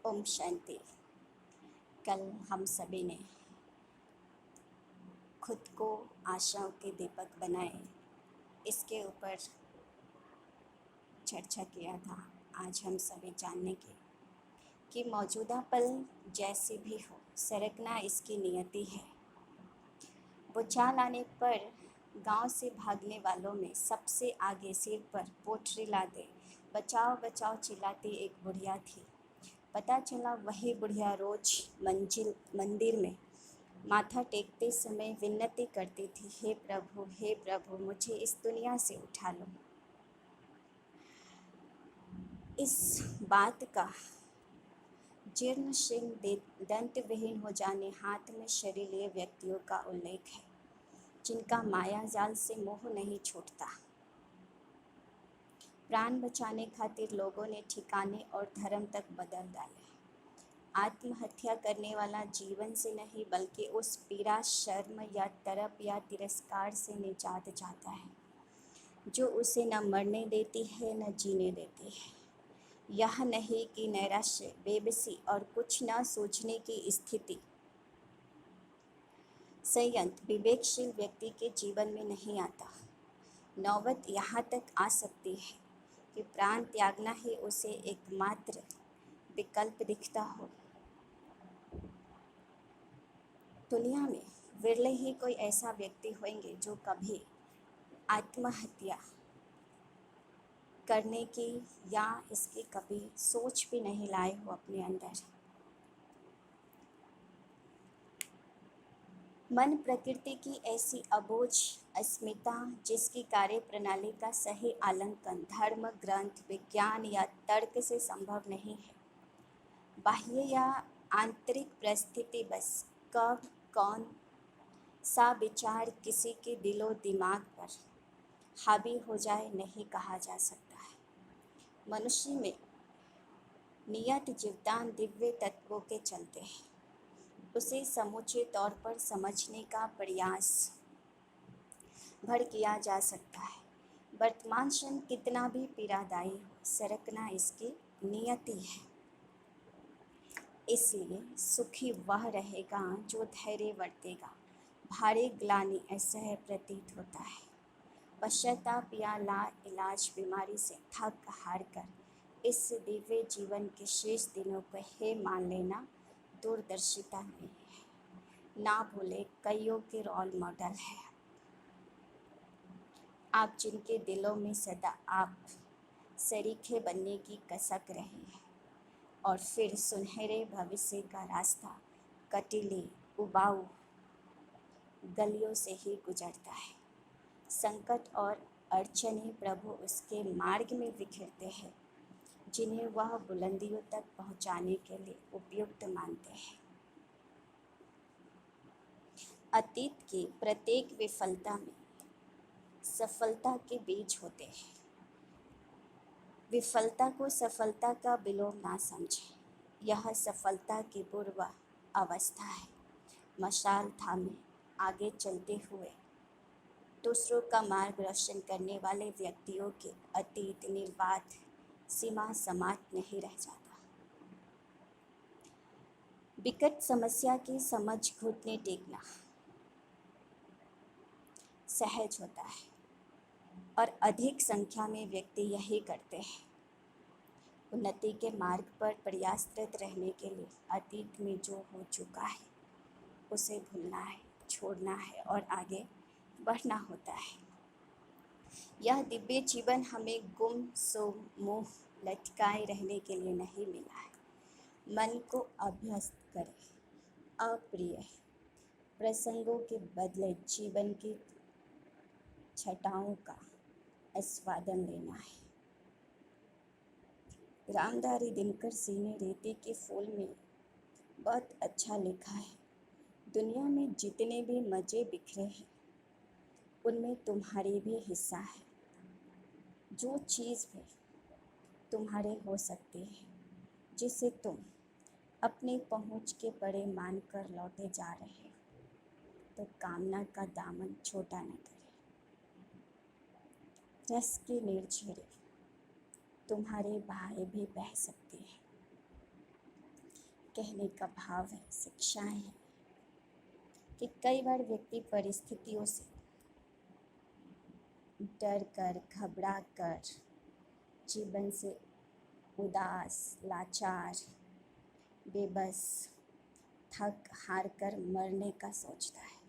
ओम शांति। कल हम सभी ने खुद को आशाओं के दीपक बनाए, इसके ऊपर चर्चा किया था। आज हम सभी जानेंगे कि मौजूदा पल जैसी भी हो, सरकना इसकी नियति है। भूचाल आने पर गांव से भागने वालों में सबसे आगे सिर पर पोटली लादे बचाओ बचाओ चिल्लाती एक बुढ़िया थी। पता चला वही बुढ़िया रोज मंदिर में माथा टेकते समय विनती करती थी, हे प्रभु मुझे इस दुनिया से उठा लो। इस बात का जीर्ण शीर्ण दंत विहीन हो जाने, हाथ में शरीर लिए व्यक्तियों का उल्लेख है जिनका माया जाल से मोह नहीं छूटता। प्राण बचाने खातिर लोगों ने ठिकाने और धर्म तक बदल डाले। आत्महत्या करने वाला जीवन से नहीं बल्कि उस पीड़ा, शर्म या तरप या तिरस्कार से निजात चाहता है जो उसे न मरने देती है न जीने देती है। यह नहीं कि नैराश्य, बेबसी और कुछ न सोचने की स्थिति संयत विवेकशील व्यक्ति के जीवन में नहीं आता। नौबत यहाँ तक आ सकती है कि प्राण त्यागना ही उसे एकमात्र विकल्प दिखता हो। दुनिया में विरले ही कोई ऐसा व्यक्ति होंगे जो कभी आत्महत्या करने की या इसकी कभी सोच भी नहीं लाए हो अपने अंदर। मन प्रकृति की ऐसी अबूझ अस्मिता जिसकी कार्य प्रणाली का सही आलंकन धर्म, ग्रंथ, विज्ञान या तर्क से संभव नहीं है। बाह्य या आंतरिक परिस्थिति बस कब कौन सा विचार किसी के दिलो दिमाग पर हावी हो जाए नहीं कहा जा सकता है। मनुष्य में नियत जीवदान दिव्य तत्वों के चलते हैं। उसे समूचे तौर पर समझने का प्रयास भर किया जा सकता है। वर्तमान क्षण कितना भी पीड़ादायी हो, सरकना इसकी नियति है। इसलिए सुखी वह रहेगा जो धैर्य बरतेगा। भारी ग्लानि असह्य प्रतीत होता है। पश्चाताप या ला इलाज बीमारी से थक हार कर इस दिव्य जीवन के शेष दिनों को हे मान लेना दूरदर्शिता नहीं है। ना भूले कईयों के रोल मॉडल है आप, जिनके दिलों में सदा आप सरीखे बनने की कसक रही है और फिर सुनहरे भविष्य का रास्ता कटीली उबाऊ गलियों से ही गुजरता है। संकट और अड़चने प्रभु उसके मार्ग में बिखरते हैं जिन्हें वह बुलंदियों तक पहुंचाने के लिए उपयुक्त मानते हैं। अतीत की प्रत्येक विफलता में सफलता के बीज होते हैं। विफलता को सफलता का विलोम ना समझें, यह सफलता की पूर्व अवस्था है। मशाल थामे आगे चलते हुए दूसरों का मार्गदर्शन करने वाले व्यक्तियों के अतीत निर्बाध सीमा समाप्त नहीं रह जाता। विकट समस्या की समझ घुटने टेकना सहज होता है और अधिक संख्या में व्यक्ति यही करते हैं। उन्नति के मार्ग पर प्रयासरत रहने के लिए अतीत में जो हो चुका है उसे भूलना है, छोड़ना है और आगे बढ़ना होता है। यह दिव्य जीवन हमें गुम सुम मुँह लटकाए रहने के लिए नहीं मिला है। मन को अभ्यस्त करें, अप्रिय प्रसंगों के बदले जीवन की छटाओं का आस्वादन लेना है। रामधारी दिनकर सिंह ने रेती के फूल में बहुत अच्छा लिखा है, दुनिया में जितने भी मज़े बिखरे हैं उनमें तुम्हारी भी हिस्सा है। जो चीज़ भी तुम्हारे हो सकती है जिसे तुम अपनी पहुंच के परे मानकर लौटे जा रहे हो, तो कामना का दामन छोटा न करे। रस की निर्झरी तुम्हारे बहाए भी बह सकती है। कहने का भाव है, शिक्षाएं हैं कि कई बार व्यक्ति परिस्थितियों से डर कर, घबरा कर, जीवन से उदास, लाचार, बेबस, थक हार कर मरने का सोचता है।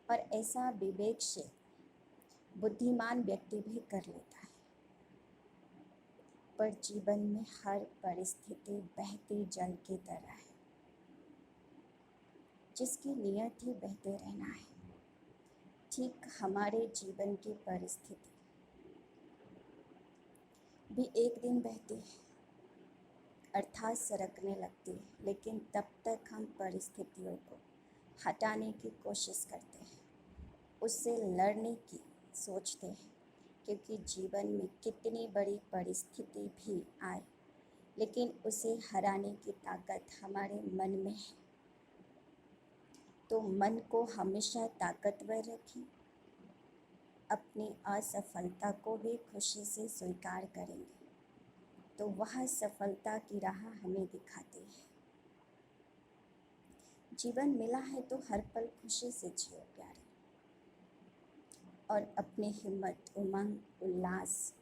और ऐसा विवेक से बुद्धिमान व्यक्ति भी कर लेता है। पर जीवन में हर परिस्थिति बहती जल की तरह है, जिसकी नियत ही बहते रहना है। ठीक हमारे जीवन की परिस्थिति भी एक दिन बहती है, अर्थात सरकने लगती है, लेकिन तब तक हम परिस्थितियों को हटाने की कोशिश करते हैं, उससे लड़ने की सोचते हैं, क्योंकि जीवन में कितनी बड़ी परिस्थिति भी आए, लेकिन उसे हराने की ताकत हमारे मन में है। तो मन को हमेशा ताकतवर रखें, अपनी असफलता को भी खुशी से स्वीकार करेंगे तो वह सफलता की राह हमें दिखाती है। जीवन मिला है तो हर पल खुशी से जियो प्यारे, और अपनी हिम्मत, उमंग, उल्लास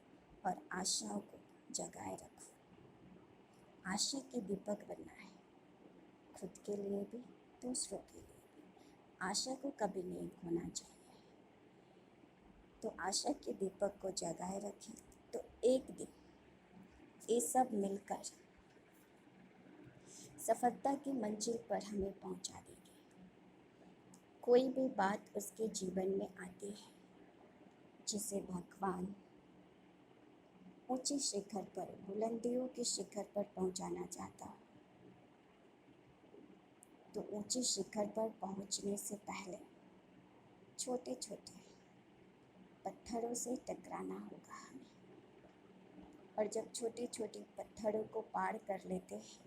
और आशाओं को जगाए रखो। आशा के दीपक बनना है, खुद के लिए भी, दूसरों के लिए भी। आशा को कभी नहीं खोना चाहिए। तो आशा के दीपक को जगाए रखें तो एक दिन ये सब मिलकर सफलता की मंजिल पर हमें पहुंचा देगी। कोई भी बात उसके जीवन में आती है जिसे भगवान ऊंचे शिखर पर, बुलंदियों के शिखर पर पहुंचाना चाहता हो, तो ऊंचे शिखर पर पहुंचने से पहले छोटे छोटे पत्थरों से टकराना होगा हमें। और जब छोटे छोटे पत्थरों को पार कर लेते हैं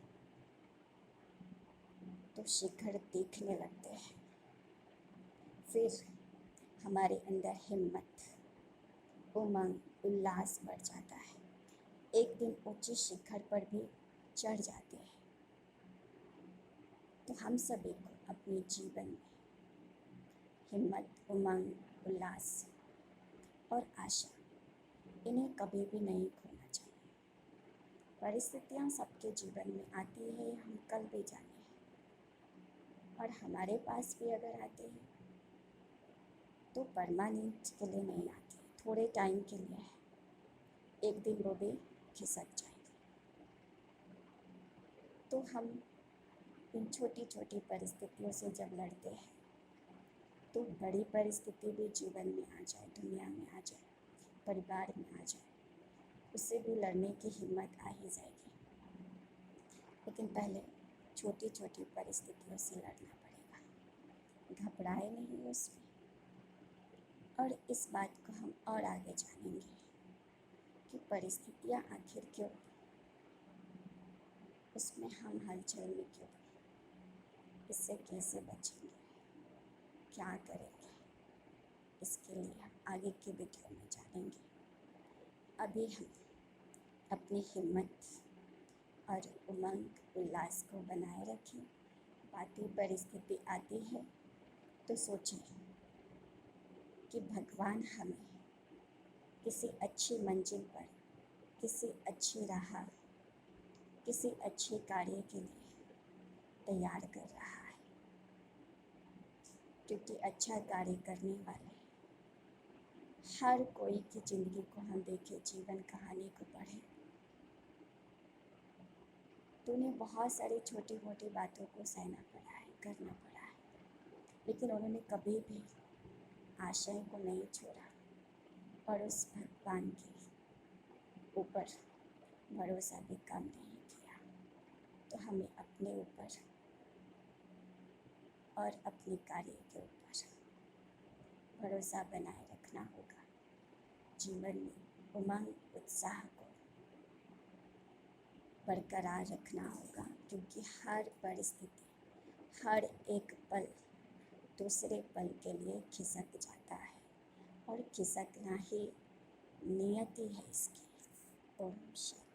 तो शिखर दिखने लगते हैं। फिर हमारे अंदर हिम्मत, उमंग, उल्लास बढ़ जाता है। एक दिन ऊंचे शिखर पर भी चढ़ जाते हैं। तो हम सभी को अपने जीवन में हिम्मत, उमंग, उल्लास और आशा, इन्हें कभी भी नहीं खोना चाहिए। परिस्थितियाँ सबके जीवन में आती है, हम कल भी जाने हैं, और हमारे पास भी अगर आते हैं तो परमानेंट के लिए नहीं आती, थोड़े टाइम के लिए है। एक दिन वो भी खिसक जाएगी। तो हम इन छोटी छोटी परिस्थितियों से जब लड़ते हैं तो बड़ी परिस्थिति भी जीवन में आ जाए, दुनिया में आ जाए, परिवार में आ जाए, उससे भी लड़ने की हिम्मत आ ही जाएगी। लेकिन पहले छोटी छोटी परिस्थितियों से लड़ना पड़ेगा, घबराए नहीं उसमें। और इस बात को हम और आगे जानेंगे कि परिस्थितियाँ आखिर क्यों, उसमें हम हलचल में क्यों, इससे कैसे बचेंगे, क्या करेंगे, इसके लिए हम आगे की वीडियो में जानेंगे। अभी हम अपनी हिम्मत और उमंग, उल्लास को बनाए रखें। बाकी परिस्थिति आती है तो सोचें कि भगवान हमें किसी अच्छी मंजिल पर, किसी अच्छी राह, किसी अच्छे कार्य के लिए तैयार कर रहा है। क्योंकि अच्छा कार्य करने वाले हर कोई की ज़िंदगी को हम देखें, जीवन कहानी को पढ़ें तो उन्हें बहुत सारी छोटी मोटी बातों को सहना पड़ा है, करना पड़ा है, लेकिन उन्होंने कभी भी आशय को नहीं छोड़ा और उस भगवान के ऊपर भरोसा भी कम नहीं किया। तो हमें अपने ऊपर और अपने कार्य के ऊपर भरोसा बनाए रखना होगा। जीवन में उमंग, उत्साह को बरकरार रखना होगा, क्योंकि हर परिस्थिति, हर एक पल दूसरे पल के लिए खिसक जाता है, और खिसकना ही नियति है इसकी। ओम शांति।